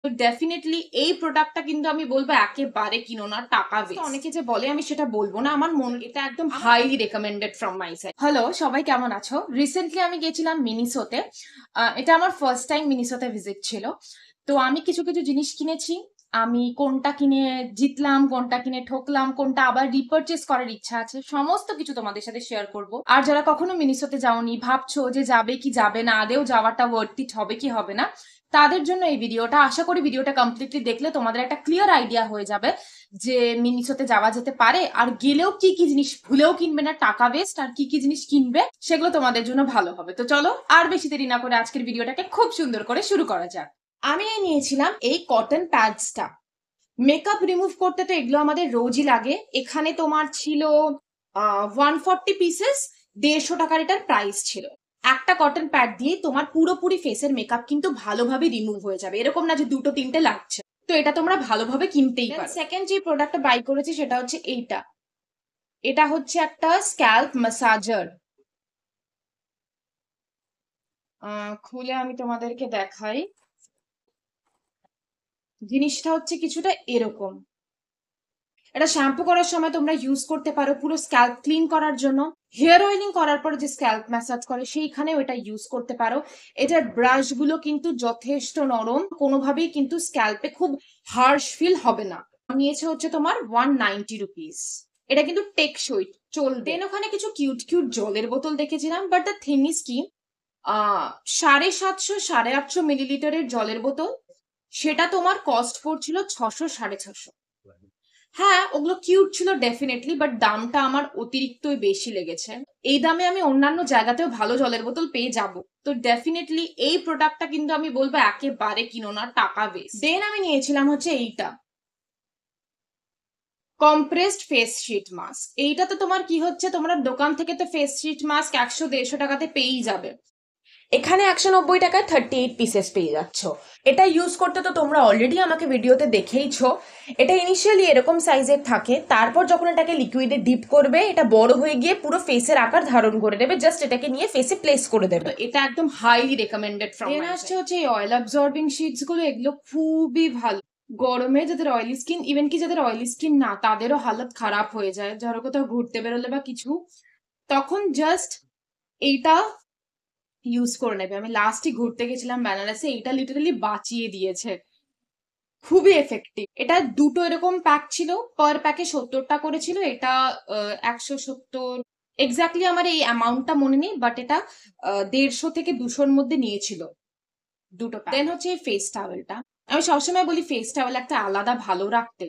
তো ডেফিনেটলি এই প্রোডাক্টটা কিন্তু আমি বলবো একেবারে কিনো না, টাকা ওয়েস্ট। অনেকে যে বলে আমি সেটা বলবো না, আমার মন এটা একদম highly recommended from my side. Hello সবাই, কেমন আছো? রিসেন্টলি আমি গেছিলাম মিনিসোতে। এটা আমার ফার্স্ট টাইম মিনিসোতে ভিজিট ছিল। তো আমি কিছু কিছু জিনিস কিনেছি। আমি কোনটা কিনে জিতলাম, কোনটা কিনে ঠকলাম, কোনটা আবার রিপারচেস করার ইচ্ছা আছে, সমস্ত কিছু তোমাদের সাথে শেয়ার করব। আর যারা কখনো মিনিসোতে যাওনি, ভাবছো যে যাবে কি যাবে না, আদেও যাওয়াটা ওয়ার্থ ইট হবে কি হবে না, তাদের জন্য এই ভিডিওটা। আশা করি ভিডিওটা কমপ্লিটলি দেখলে তোমাদের একটা ক্লিয়ার আইডিয়া হয়ে যাবে যে মিনিসোতে যাওয়া যেতে পারে, আর গেলেও কি কি জিনিস ভুলেও কিনবে না, টাকা ওয়েস্ট, আর কি কি জিনিস কিনবে সেগুলো তোমাদের জন্য ভালো হবে। তো চলো আর বেশি দেরি না করে আজকের ভিডিওটাকে খুব সুন্দর করে শুরু করা যাক। আমি নিয়েছিলাম এই কটন প্যাডসটা। মেকআপ রিমুভ করতে তো এগুলো আমাদের রোজই লাগে। এখানে তোমার ছিল 140 পিসেস, 150 টাকার এটার প্রাইস ছিল। একটা কটন প্যাড দিয়ে তোমার পুরোপুরি ফেসের মেকআপ কিন্তু ভালোভাবে রিমুভ হয়ে যাবে, এরকম না যে দুটো তিনটে লাগছে। তো এটা তোমরা ভালোভাবে কিনতেই পারো। সেকেন্ড যে প্রোডাক্টটা বাই করেছি সেটা হচ্ছে এইটা। এটা হচ্ছে একটা স্ক্যাল্প ম্যাসাজার। খুলে আমি তোমাদেরকে দেখাই। জিনিসটা হচ্ছে কিছুটা এরকম। এটা শ্যাম্পু করার সময় তোমরা ইউজ করতে পারো পুরো স্ক্যাল্প ক্লিন করার জন্য। হেয়ার অয়েলিং করার পরে যে স্ক্যাল্প ম্যাসাজ করে সেইখানেও এটা ইউজ করতে পারো। এটার ব্রাশ গুলো কিন্তু যথেষ্ট নরম, কোনোভাবেই কিন্তু স্ক্যাল্পে খুব হার্শ ফিল হবে না। নিয়েছে হচ্ছে তোমার 190 রুপিস। এটা কিন্তু টেকসই, চলবে। ওখানে কিছু কিউট কিউট জলের বোতল দেখেছিলাম, বাট দ্য থিং ইজ কি, 750-850 মিলিলিটারের জলের বোতল, সেটা তোমার কস্ট পড়ছিল 600-650। হ্যাঁ ওগুলো কিউট ছিল ডেফিনেটলি, বাট দামটা আমার অতিরিক্তই বেশি লেগেছে। এই দামে আমি অন্যান্য জায়গাতেও ভালো জলের বোতল পেয়ে যাব। তো ডেফিনেটলি এই প্রোডাক্টটা কিন্তু আমি বলবো একেবারে কিনো না, টাকা ওয়েস্ট। দেন আমি নিয়েছিলাম হচ্ছে এইটা, কম্প্রেসড ফেস শিট মাস্ক। এইটা তো তোমার কি হচ্ছে, তোমরা দোকান থেকে তো ফেস শিট মাস্ক 100-150 টাকাতে পেয়েই যাবে। এখানে 190 টাকায় 38 পিসেস পেয়ে যাচ্ছ। এটা ইউজ করতে তো তোমরা অলরেডি আমাকে ভিডিওতে দেখেইছো। এটা ইনিশিয়ালি এরকম সাইজের থাকে, তারপর যখন এটাকে লিকুইডে ডিপ করবে এটা বড় হয়ে গিয়ে পুরো ফেসের আকার ধারণ করে দেবে, জাস্ট এটাকে নিয়ে ফেসে প্লেস করে দেবে। এটা একদম highly recommended from my side. আসছে হচ্ছে এই অয়েল অ্যাবজর্বিং শিটস গুলো, এগুলো খুবই ভালো। গরমে যাদের অয়েলি স্কিন, ইভেন কি যাদের অয়েলি স্কিন না তাদেরও হালত খারাপ হয়ে যায়, ধরো কোথাও ঘুরতে বেরোলে বা কিছু, তখন জাস্ট এইটা ইউজ করে নেবে। আমি লাস্টই ঘুরতে গেছিলাম বেনারসে, এটা লিটারালি বাঁচিয়ে দিয়েছে, খুবই এফেক্টিভ। এটা দুটো এরকম প্যাক ছিল, পার প্যাকে 70 করে ছিল। এটা 170 এক্স্যাক্টলি, আমার এই অ্যামাউন্টটা মনে নেই, বাট এটা 150 থেকে 200-র মধ্যে নিয়েছিল দুটো প্যাক। দেন হচ্ছে এই ফেস টাওয়েলটা। আমি সবসময় বলি ফেস টাওয়েল একটা আলাদা ভালো রাখতে,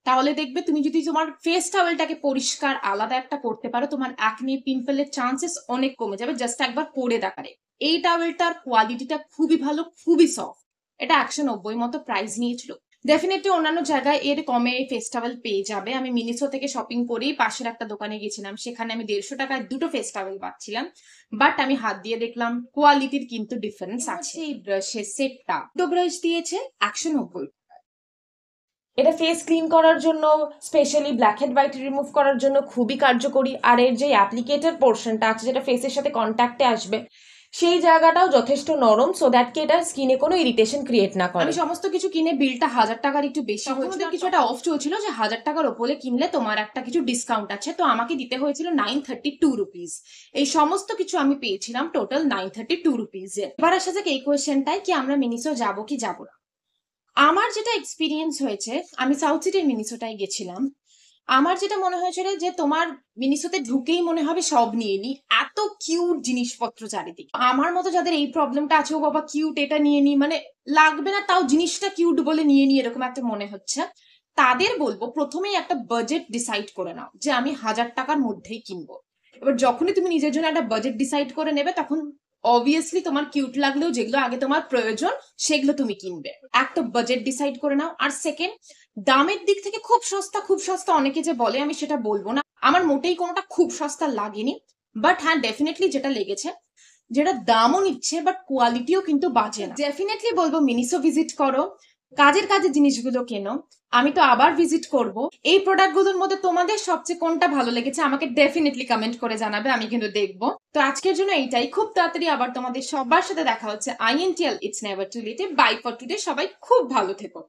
তাহলে দেখবে তুমি যদি তোমার ফেস টাওয়েলটাকে পরিষ্কার আলাদা একটা করতে পারো, তোমার অ্যাকনে পিম্পলের চান্সেস অনেক কমে যাবে জাস্ট একবার পরে দেখারে। এই টাওয়েলটার কোয়ালিটিটা খুবই ভালো, খুবই সফট। এটা 190 মতো প্রাইস নিয়েছিল। ডেফিনেটলি অন্যান্য জায়গায় এর কমে ফেস টাওয়েল পেয়ে যাবে। আমি মিনিসো থেকে শপিং করেই পাশের একটা দোকানে গেছিলাম, সেখানে আমি 150 টাকায় দুটো ফেস টাওয়েল পাচ্ছিলাম, বাট আমি হাত দিয়ে দেখলাম কোয়ালিটির কিন্তু ডিফারেন্স আছে। এই ব্রাশের সেটটা, দুটো ব্রাশ দিয়েছে 190। এটা ফেস ক্লিন করার জন্য, specially black head white remove করার জন্য খুবই কার্যকরী। আর এর যে অ্যাপ্লিকেটেড পোর্শনটা আছে যেটা ফেসের সাথে কন্ট্যাক্টে আসবে, সেই জায়গাটাও যথেষ্ট নরম, সো দ্যাট কি এটা স্কিনে কোনো ইরিটেশন ক্রিয়েট না করে। আমি সমস্ত কিছু কিনে বিলটা 1000 টাকার একটু বেশি হয়েছিল। কিছু একটা অফ চলছিল যে 1000 টাকার ওপরে কিনলে তোমার একটা কিছু ডিসকাউন্ট আছে, তো আমাকে দিতে হয়েছিল 932 রুপিস। এই সমস্ত কিছু আমি পেয়েছিলাম টোটাল 932 রুপিসে। এবার আসা যাক এই কোয়েশ্চেনটাই কি আমরা মিনিসো যাবো কি যাবো না। আমার যেটা এক্সপিরিয়েন্স হয়েছে, আমি সাউথ সিটির মিনিসোটায় গেছিলাম। আমার যেটা মনে হয়েছিল যে তোমার মিনিসোতে ঢুকেই মনে হবে সব নিয়ে নি, এত কিউট জিনিসপত্র চারিদিকে। আমার মতো যাদের এই প্রবলেমটা আছে, ও বাবা কিউট এটা নিয়ে নি, মানে লাগবে না তাও জিনিসটা কিউট বলে নিয়ে নি, এরকম একটা মনে হচ্ছে, তাদের বলবো প্রথমেই একটা বাজেট ডিসাইড করে নাও যে আমি 1000 টাকার মধ্যেই কিনবো। এবার যখনই তুমি নিজের জন্য একটা বাজেট ডিসাইড করে নেবে, তখন অবভিয়াসলি তোমার কিউট লাগলেও যেগুলো আগে তোমার প্রয়োজন সেগুলো তুমি কিনবে। একটা বাজেট ডিসাইড করে নাও। আর সেকেন্ড, দামের দিক থেকে খুব সস্তা খুব সস্তা অনেকে যে বলে, আমি সেটা বলবো না। আমার মোটেই কোনোটা খুব সস্তা লাগেনি, বাট হ্যাঁ ডেফিনেটলি যেটা লেগেছে, যেটা দামও নিচ্ছে বাট কোয়ালিটিও কিন্তু বাজে না, ডেফিনেটলি বলবো মিনিসো ভিজিট করো। কাজের কাজে জিনিসগুলো কেনো। আমি তো আবার ভিজিট করব। এই প্রোডাক্টগুলোর মধ্যে তোমাদের সবচেয়ে কোনটা ভালো লেগেছে আমাকে ডেফিনেটলি কমেন্ট করে জানাবে, আমি কিন্তু দেখবো। তো আজকের জন্য এইটাই, খুব তাড়াতাড়ি আবার তোমাদের সবার সাথে দেখা হচ্ছে। INTL, it's never too late. Bye for today, সবাই খুব ভালো থেকো।